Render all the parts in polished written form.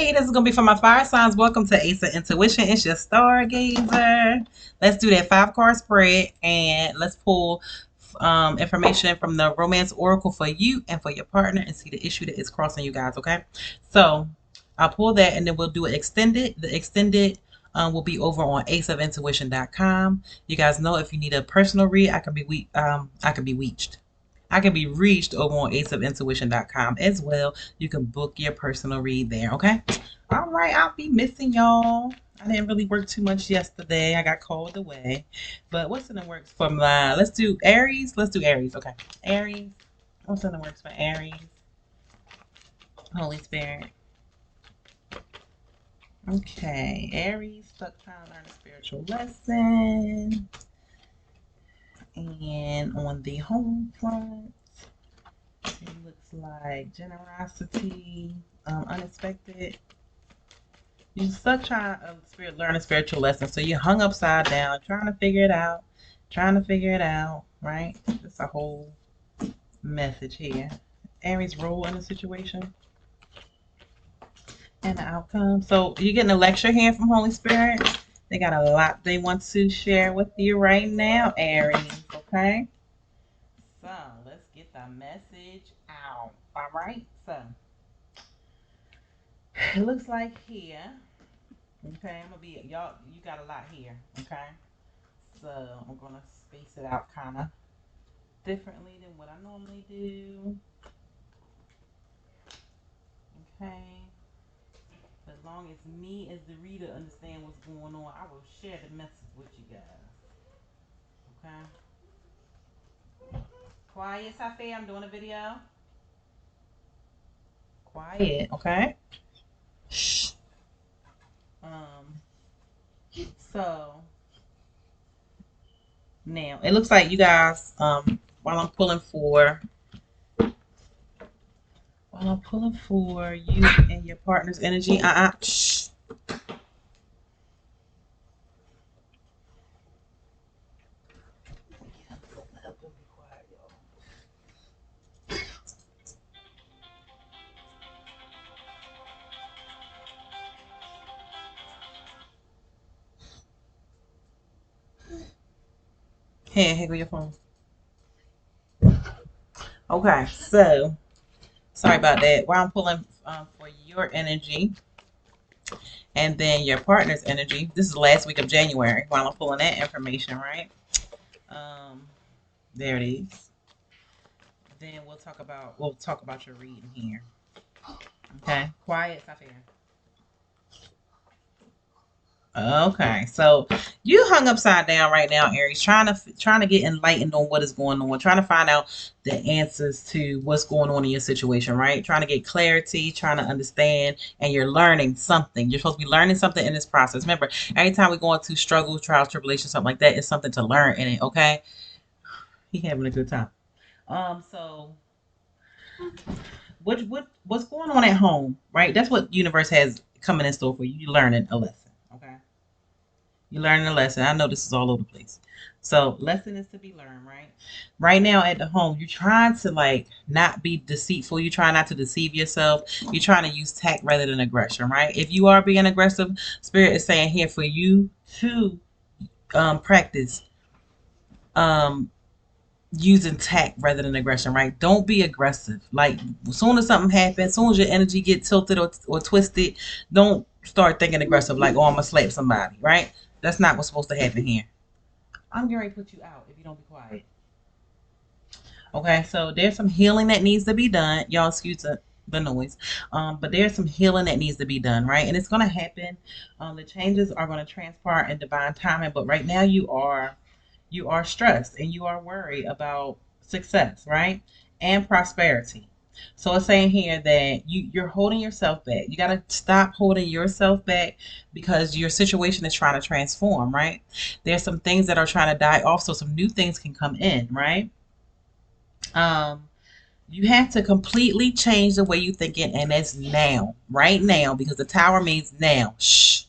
Hey, this is going to be for my fire signs. Welcome to Ace of Intuition. It's your stargazer. Let's do that 5-card spread and let's pull information from the romance oracle for you and for your partner and see the issue that is crossing you guys, okay? So I'll pull that and then we'll do it extended. The extended will be over on aceofintuition.com. You guys know if you need a personal read, I can be reached. I can be reached over on aceofintuition.com as well. You can book your personal read there, okay? All right, I'll be missing y'all. I didn't really work too much yesterday. I got called away. But what's in the works for my, let's do Aries. Let's do Aries, okay. Aries. What's in the works for Aries? Holy Spirit. Okay, Aries, stuck trying to learn a spiritual lesson. And on the home front, it looks like generosity, unexpected. You stuck trying to learn a spiritual lesson, so you hung upside down, trying to figure it out, right? It's a whole message here. Aries' role in the situation and the outcome. So you're getting a lecture here from Holy Spirit. They got a lot they want to share with you right now, Aries, okay? So let's get the message out. All right, so it looks like here, okay, I'm gonna be, y'all, you got a lot here, okay? So I'm gonna space it out kind of differently than what I normally do, okay? But as long as me as the reader understand what's going on, I will share the message with you guys, okay? Quiet, Safi, I'm doing a video. Quiet, okay? Shh. Um, so now it looks like you guys, while I'm pulling for you and your partner's energy, shh. Here go your phone. Okay, so sorry about that. While I'm pulling for your energy and then your partner's energy, this is the last week of January. While I'm pulling that information, right? Um, there it is. Then we'll talk about your reading here. Okay, quiet, Safia. Okay, so you hung upside down right now, Aries, trying to get enlightened on what is going on, trying to find out the answers to what's going on in your situation, right? Trying to get clarity, trying to understand, and you're learning something. You're supposed to be learning something in this process. Remember, every time we're going through struggle, trials, tribulations, something like that, it's something to learn in it. Okay, he having a good time. So what's going on at home, right? That's what universe has coming in store for you. You learning a lesson, okay? You're learning a lesson. I know this is all over the place. So lesson is to be learned, right? Right now at the home, you're trying to like not be deceitful. You try not to deceive yourself. You're trying to use tact rather than aggression, right? If you are being aggressive, Spirit is saying here for you to practice um, using tact rather than aggression, right? Don't be aggressive. Like as soon as something happens, as soon as your energy gets tilted or twisted, don't start thinking aggressive like, oh, I'm gonna slap somebody, right? That's not what's supposed to happen here. I'm going to put you out if you don't be quiet. Okay, so there's some healing that needs to be done. Y'all excuse the noise. But there's some healing that needs to be done, right? And it's going to happen. The changes are going to transpire in divine timing. But right now you are stressed and you are worried about success, right? And prosperity. So it's saying here that you're holding yourself back. You got to stop holding yourself back because your situation is trying to transform, right? There's some things that are trying to die off so some new things can come in, right? Um, you have to completely change the way you think it, and that's now, right now, because the tower means now. Shh.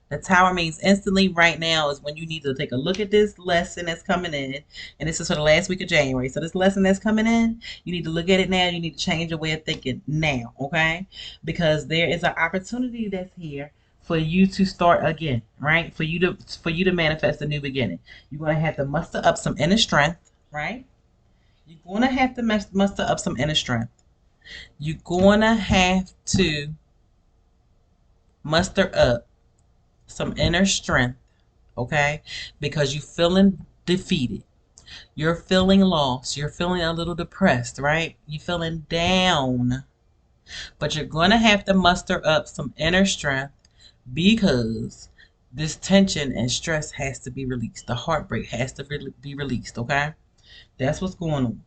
The Tower means instantly right now is when you need to take a look at this lesson that's coming in. And this is for the last week of January. So this lesson that's coming in, you need to look at it now. You need to change your way of thinking now, okay? Because there is an opportunity that's here for you to start again, right? For you to manifest a new beginning. You're gonna have to muster up some inner strength, right? You're gonna have to muster up some inner strength. You're gonna have to muster up some inner strength, okay? Because you're feeling defeated. You're feeling lost. You're feeling a little depressed, right? You're feeling down. But you're going to have to muster up some inner strength because this tension and stress has to be released. The heartbreak has to be released, okay? That's what's going on.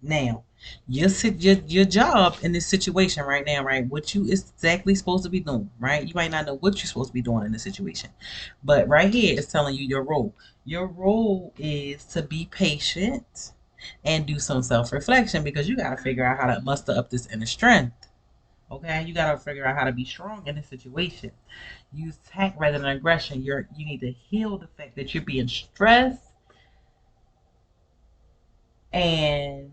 Now, your job in this situation right now, right? What you exactly supposed to be doing, right? You might not know what you're supposed to be doing in this situation, but right here is telling you your role. Your role is to be patient and do some self-reflection because you got to figure out how to muster up this inner strength. Okay, you got to figure out how to be strong in this situation. Use tact rather than aggression. You need to heal the fact that you're being stressed and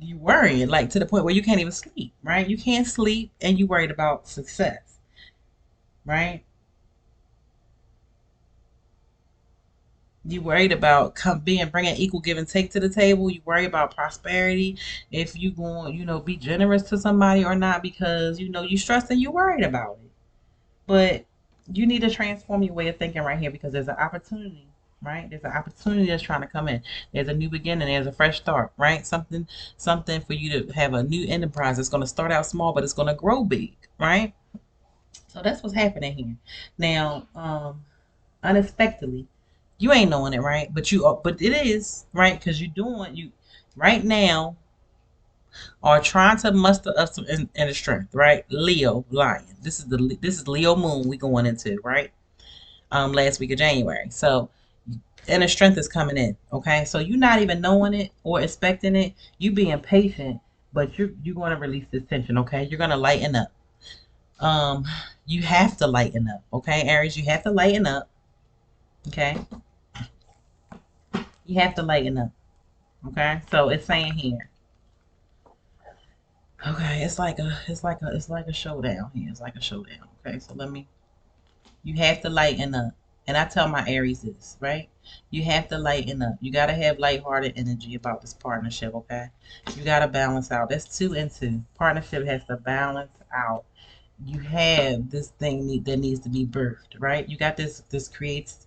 you worrying like to the point where you can't even sleep, right? You can't sleep and you worried about success, right? You worried about bringing equal give and take to the table. You worry about prosperity, if you going, be generous to somebody or not because you stressed and you worried about it. But you need to transform your way of thinking right here because there's an opportunity, right? There's an opportunity that's trying to come in. There's a new beginning. There's a fresh start, right? Something for you to have a new enterprise. It's going to start out small, but it's going to grow big, right? So that's what's happening here. Now, unexpectedly, you ain't knowing it, right? But it is, right? Because you right now are trying to muster up some inner strength, right? Leo, Lion. This is Leo Moon we going into, right? Last week of January. So inner strength is coming in. Okay. So you're not even knowing it or expecting it. You being patient, but you're going to release this tension. Okay. You're going to lighten up. Um, you have to lighten up. Okay, Aries, you have to lighten up. Okay. You have to lighten up. Okay. So it's saying here. Okay. It's like a showdown here. It's like a showdown. Okay. So you have to lighten up. And I tell my Aries this, right? You have to lighten up. You got to have lighthearted energy about this partnership, okay? You got to balance out. That's 2 and 2. Partnership has to balance out. You have this thing that needs to be birthed, right? You got this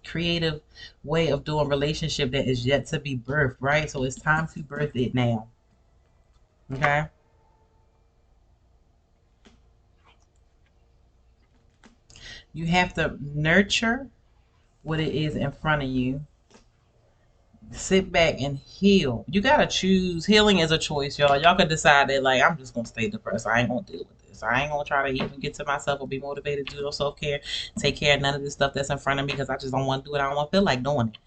creative way of doing relationship that is yet to be birthed, right? So it's time to birth it now, okay? You have to nurture what it is in front of you. Sit back and heal. You gotta choose. Healing is a choice, y'all. Y'all could decide that, like, I'm just gonna stay depressed. I ain't gonna deal with this. I ain't gonna try to even get to myself or be motivated to do no self care, take care of none of this stuff that's in front of me because I just don't want to do it. I don't want to feel like doing it,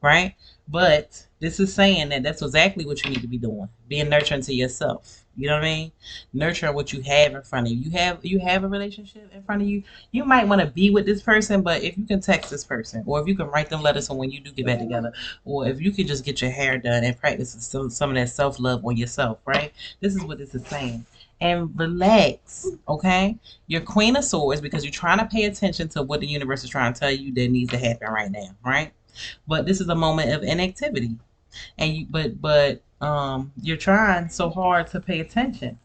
right? But this is saying that that's exactly what you need to be doing, being nurturing to yourself. You know what I mean? Nurturing what you have in front of you. You have a relationship in front of you. You might want to be with this person, but if you can text this person, or if you can write them letters, so when you do get back together, or if you could just get your hair done and practice some of that self love on yourself, right? This is what this is saying. And relax, okay? You're Queen of Swords because you're trying to pay attention to what the universe is trying to tell you that needs to happen right now, right? But this is a moment of inactivity, and you're trying so hard to pay attention.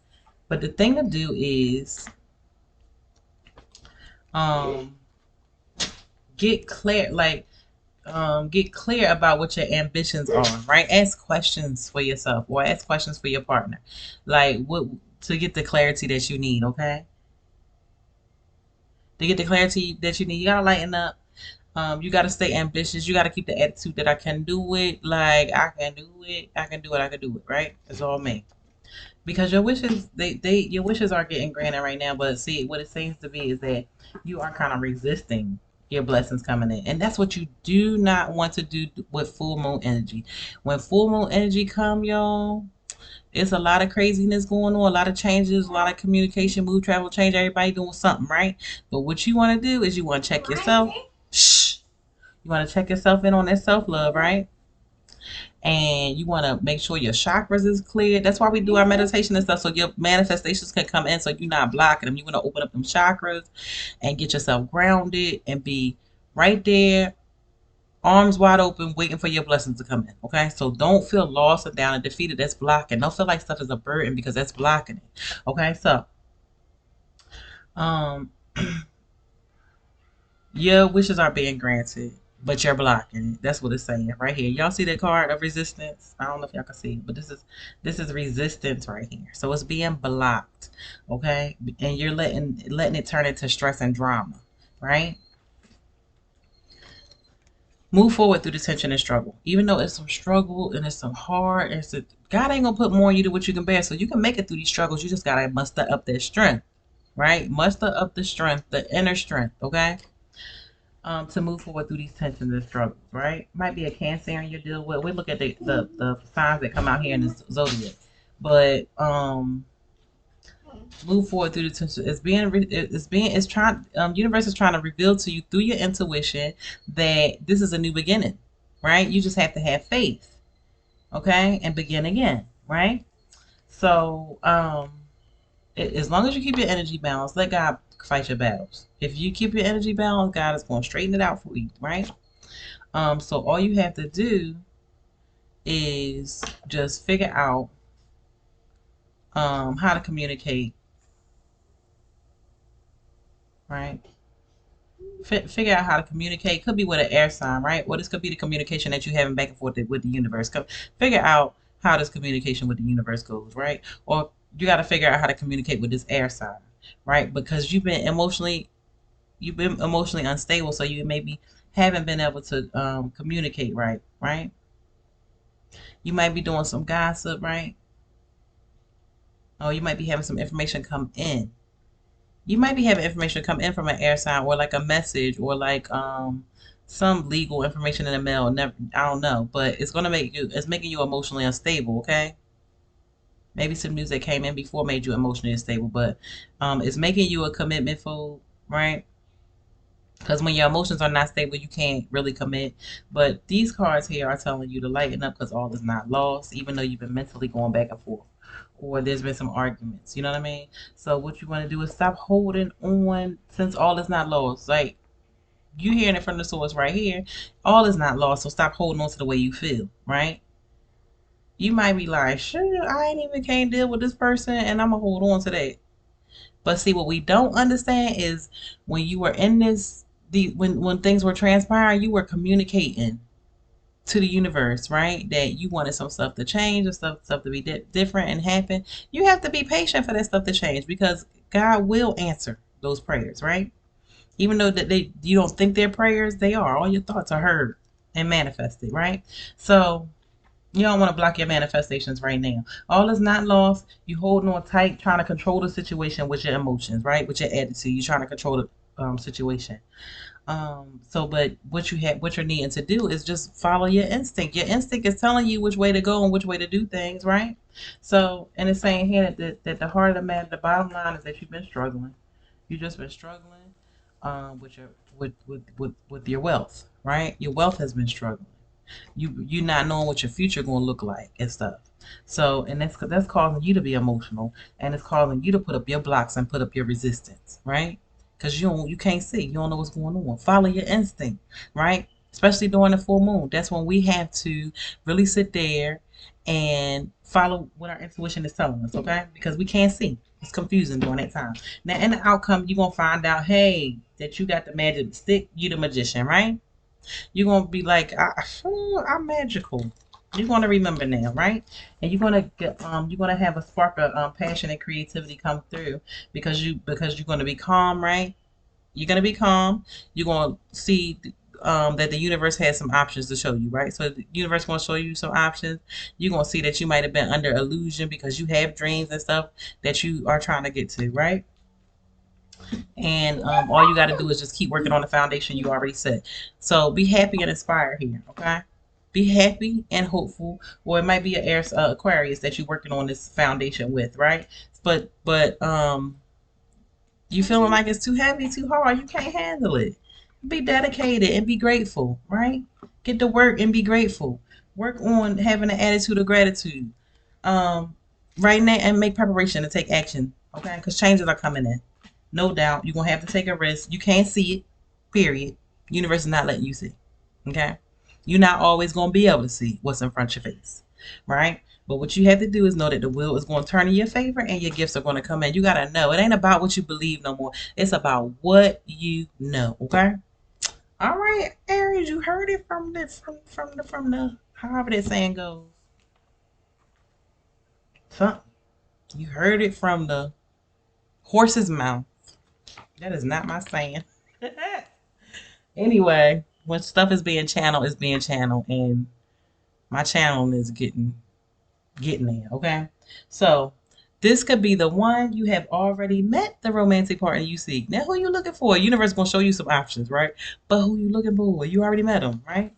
But the thing to do is um, get clear, like get clear about what your ambitions are, right? Ask questions for yourself or ask questions for your partner, like what to get the clarity that you need. Okay, to get the clarity that you need, you gotta lighten up. You gotta stay ambitious. You gotta keep the attitude that I can do it. Like I can do it. I can do it. I can do it. Right? It's all me. Because your wishes, your wishes are getting granted right now. But see, what it seems to be is that you are kind of resisting your blessings coming in, and that's what you do not want to do with full moon energy. When full moon energy come, y'all, It's a lot of craziness going on, a lot of changes, a lot of communication, move, travel, change, everybody doing something, right? But what you want to do is you want to check yourself. Shh. You want to check yourself in on that self love, right? And you want to make sure your chakras is clear. That's why we do our meditation and stuff, so your manifestations can come in, so you're not blocking them. You want to open up them chakras and get yourself grounded and be right there, arms wide open, waiting for your blessings to come in. Okay, so don't feel lost and down and defeated. That's blocking. Don't feel like stuff is a burden, because that's blocking it. Okay, so um your wishes are being granted, but you're blocking it. That's what it's saying right here. Y'all see that card of resistance? I don't know if y'all can see it, but this is resistance right here. So it's being blocked. Okay, and you're letting it turn into stress and drama, right? Move forward through the tension and struggle. Even though it's some struggle and it's some hard, God ain't gonna put more on you than what you can bear. So you can make it through these struggles. You just gotta muster up that strength, right? Muster up the strength, the inner strength, okay? To move forward through these tensions and struggles, right? Might be a Cancer you deal with. We look at the signs that come out here in the zodiac, but move forward through the tension. It's trying. Universe is trying to reveal to you through your intuition that this is a new beginning, right? You just have to have faith, okay, and begin again, right? So, as long as you keep your energy balanced, let God fight your battles. If you keep your energy balanced, God is going to straighten it out for you, right? So all you have to do is just figure out how to communicate, right? Figure out how to communicate. Could be with an air sign, right? Or this could be the communication that you're having back and forth with the universe. Figure out how this communication with the universe goes, right? Or you got to figure out how to communicate with this air sign, right? Because you've been emotionally unstable, so you maybe haven't been able to communicate right, right? You might be doing some gossip, right? Or you might be having some information come in. You might be having information come in from an air sign, or like a message, or like some legal information in the mail. Never, I don't know, but it's making you emotionally unstable. Okay, maybe some news that came in before made you emotionally unstable, but it's making you a commitment fool, right? Because when your emotions are not stable, you can't really commit. But these cards here are telling you to lighten up, because all is not lost, even though you've been mentally going back and forth, or there's been some arguments. You know what I mean? So what you want to do is stop holding on, since all is not lost. Like, you hearing it from the source right here, all is not lost. So stop holding on to the way you feel, right? You might be like, sure, I ain't even can't deal with this person, and I'm gonna hold on to that. But see, what we don't understand is when you were in when things were transpiring, you were communicating to the universe, right? That you wanted some stuff to change, and stuff to be different and happen. You have to be patient for that stuff to change, because God will answer those prayers, right? Even though that you don't think they're prayers, they are. All your thoughts are heard and manifested, right? So you don't want to block your manifestations right now. All is not lost. You holding on tight, trying to control the situation with your emotions, right? With your attitude, you're trying to control the situation. But what you're needing to do is just follow your instinct. Your instinct is telling you which way to go and which way to do things, right? So, and it's saying here that the heart of the matter, the bottom line is that you've been struggling. You've just been struggling with your wealth, right? Your wealth has been struggling. You not knowing what your future gonna look like and stuff. So, and that's causing you to be emotional, and it's causing you to put up your blocks and put up your resistance, right? Because you can't see, you don't know what's going on. Follow your instinct, right? Especially during the full moon. That's when we have to really sit there and follow what our intuition is telling us, okay? Because we can't see. It's confusing during that time. Now, in the outcome, you're gonna find out, hey, that you got the magic stick, you the magician, right? You're gonna be like, I'm magical. You're gonna remember now, right? And you're gonna have a spark of passion and creativity come through, because you're gonna be calm, right? You're gonna be calm. You're gonna see that the universe has some options to show you, right? So the universe gonna show you some options. You're gonna see that you might have been under illusion, because you have dreams and stuff that you are trying to get to, right? And all you got to do is just keep working on the foundation you already set. So be happy and inspired here, okay? Be happy and hopeful, or it might be an Aries, Aquarius that you're working on this foundation with, right? But you feeling like it's too heavy, too hard, you can't handle it. Be dedicated and be grateful, right? Get to work and be grateful. Work on having an attitude of gratitude. Um, right now, and make preparation to take action, okay? Because changes are coming in. No doubt. You're going to have to take a risk. You can't see it, period. Universe is not letting you see, okay? You're not always going to be able to see what's in front of your face, right? But what you have to do is know that the will is going to turn in your favor and your gifts are going to come in. You got to know. It ain't about what you believe no more. It's about what you know, okay? All right, Aries, you heard it from the however that saying goes. Something. You heard it from the horse's mouth. That is not my saying. Anyway, when stuff is being channeled, it's being channeled, and my channel is getting there. Okay, so this could be the one you have already met the romantic partner you seek. Now, who you looking for? Universe gonna show you some options, right? But who you looking for? You already met them, right?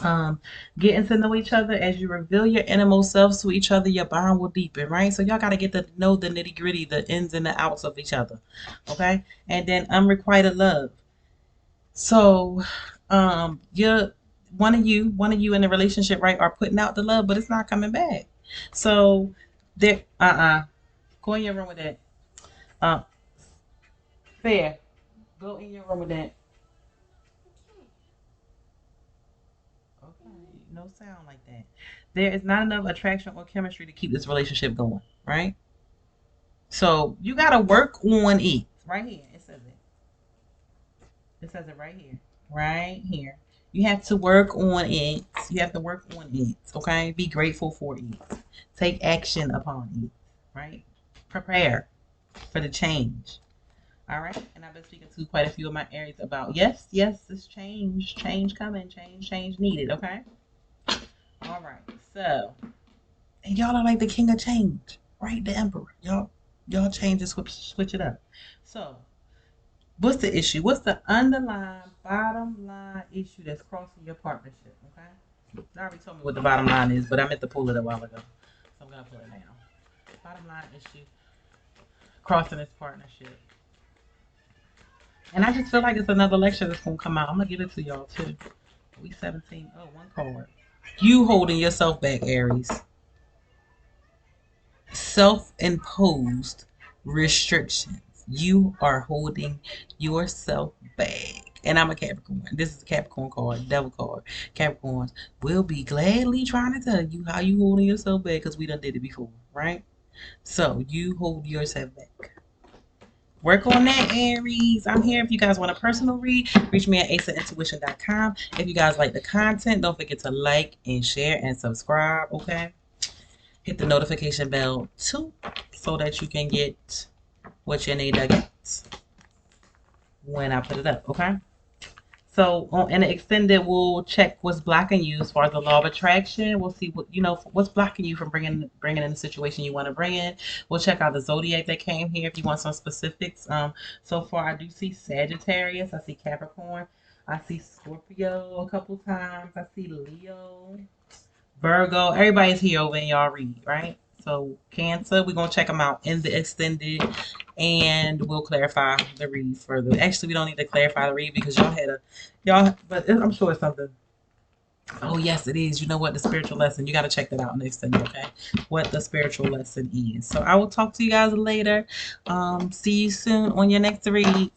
Um, Getting to know each other as you reveal your innermost selves to each other, your bond will deepen, right? So y'all gotta get to know the nitty gritty, the ins and the outs of each other, okay? And then unrequited love. So, you're one of you in the relationship, right, are putting out the love, but it's not coming back. So, there, go in your room with that. Uh, Fair, go in your room with that. Okay, no sound like that. There is not enough attraction or chemistry to keep this relationship going, right? So you gotta work on it. Right here, it says it. It says it right here. Right here. You have to work on it. You have to work on it. Okay? Be grateful for it. Take action upon it. Right? Prepare for the change. All right. And I've been speaking to quite a few of my Aries about yes, this change coming, change needed. Okay. All right. So, and y'all are like the king of change, right? The emperor. Y'all change and switch it up. So, what's the issue? What's the underlying bottom line issue that's crossing your partnership? Okay. I already told me what the bottom line is, but I meant to pull it a while ago. So I'm gonna pull it now. Bottom line issue crossing this partnership. And I just feel like it's another lecture that's gonna come out. I'm gonna give it to y'all too. We 17. Oh, one card. You holding yourself back, Aries. Self-imposed restrictions. You are holding yourself back. And I'm a Capricorn. This is a Capricorn card, devil card. Capricorns will be gladly trying to tell you how you holding yourself back because we done did it before, right? So you hold yourself back. Work on that, Aries. I'm here if you guys want a personal read. Reach me at aceofintuition.com. If you guys like the content, don't forget to like and share and subscribe, okay? Hit the notification bell too so that you can get what you need to get when I put it up, okay? So in the extended, we'll check what's blocking you as far as the law of attraction. We'll see what's blocking you from bringing in the situation you want to bring in. We'll check out the zodiac that came here if you want some specifics. So far I do see Sagittarius, I see Capricorn, I see Scorpio a couple times, I see Leo, Virgo. Everybody's here over in y'all read, right? So Cancer, we're gonna check them out in the extended, and we'll clarify the read further. Actually, we don't need to clarify the read because but I'm sure it's something. Oh yes, it is. You know what? The spiritual lesson. You got to check that out in the extended, okay? What the spiritual lesson is. So I will talk to you guys later. See you soon on your next read.